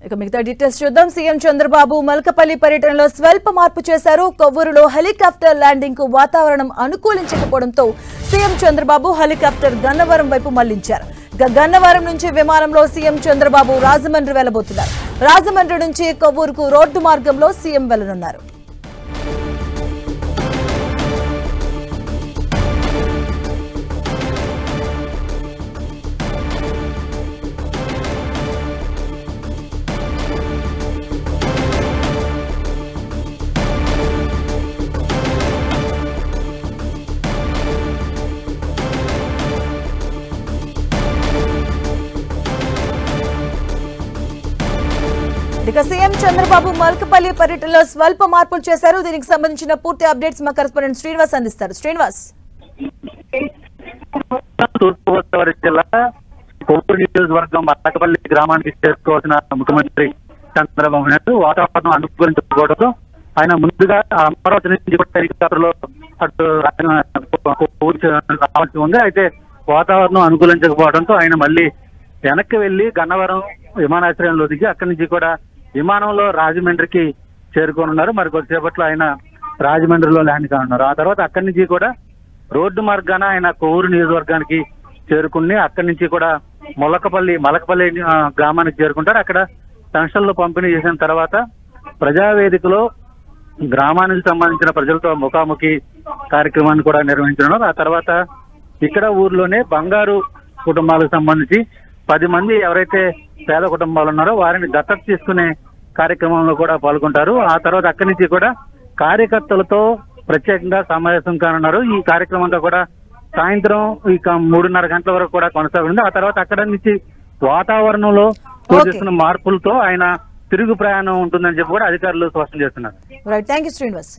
ఇక మిగతా డీటెయిల్స్ చూద్దాం. సీఎం చంద్రబాబు మల్కపల్లి పర్యటనలో స్వల్ప మార్పు చేశారు. కొవ్వూరులో హెలికాప్టర్ ల్యాండింగ్ కు వాతావరణం అనుకూలించకపోవడంతో సీఎం చంద్రబాబు హెలికాప్టర్ గన్నవరం వైపు మళ్లించారు. గన్నవరం నుంచి విమానంలో సీఎం చంద్రబాబు రాజమండ్రి వెళ్లబోతున్నారు. రాజమండ్రి నుంచి కొవ్వూరుకు రోడ్డు మార్గంలో సీఎం వెళ్లనున్నారు. ఇక సీఎం చంద్రబాబు మల్కపల్లి పర్యటనలో స్వల్ప మార్పులు చేశారు. దీనికి సంబంధించిన పూర్తి అప్డేట్స్ మా కరెస్పాండెంట్ శ్రీనివాస్ అందిస్తారు. శ్రీనివాస్, తూర్పుగోదావరి జిల్లా కొవ్వూరు నియోజకవర్గం మల్కపల్లి గ్రామానికి చేరుకోవాల్సిన ముఖ్యమంత్రి చంద్రబాబు నాయుడు వాతావరణం అనుకూలించకపోవడంతో ఆయన ముందుగా అమరావతి నుంచి హెలికాప్టర్లో అటు రావాల్సి ఉంది. అయితే వాతావరణం అనుకూలించకపోవడంతో ఆయన మళ్ళీ వెనక్కి వెళ్లి గన్నవరం విమానాశ్రయంలో దిగి అక్కడి నుంచి కూడా విమానంలో రాజమండ్రికి చేరుకోనున్నారు. మరి కొద్దిసేపట్లో ఆయన రాజమండ్రిలో ల్యాండ్ కానున్నారు. ఆ తర్వాత అక్కడి నుంచి కూడా రోడ్డు మార్గాన ఆయన కొవ్వూరు నియోజకవర్గానికి చేరుకుని అక్కడి నుంచి కూడా మలకపల్లి గ్రామానికి చేరుకుంటారు. అక్కడ పెన్షన్లు పంపిణీ చేసిన తర్వాత ప్రజావేదికలో గ్రామానికి సంబంధించిన ప్రజలతో ముఖాముఖి కార్యక్రమాన్ని కూడా నిర్వహించనున్నారు. ఆ తర్వాత ఇక్కడ ఊర్లోనే బంగారు కుటుంబాలకు సంబంధించి 10 మంది ఎవరైతే పేద కుటుంబాలు ఉన్నారో వారిని దత్తత తీసుకునే కార్యక్రమంలో కూడా పాల్గొంటారు. ఆ తర్వాత అక్కడి నుంచి కూడా కార్యకర్తలతో ప్రత్యేకంగా సమావేశం కానున్నారు. ఈ కార్యక్రమం అంతా కూడా సాయంత్రం ఇక 3:30 గంటల వరకు కూడా కొనసాగుతుంది. ఆ తర్వాత అక్కడ నుంచి వాతావరణంలో చేస్తున్న మార్పులతో ఆయన తిరుగు ప్రయాణం ఉంటుందని చెప్పి కూడా అధికారులు స్పష్టం చేస్తున్నారు. Right, thank you Srinivas.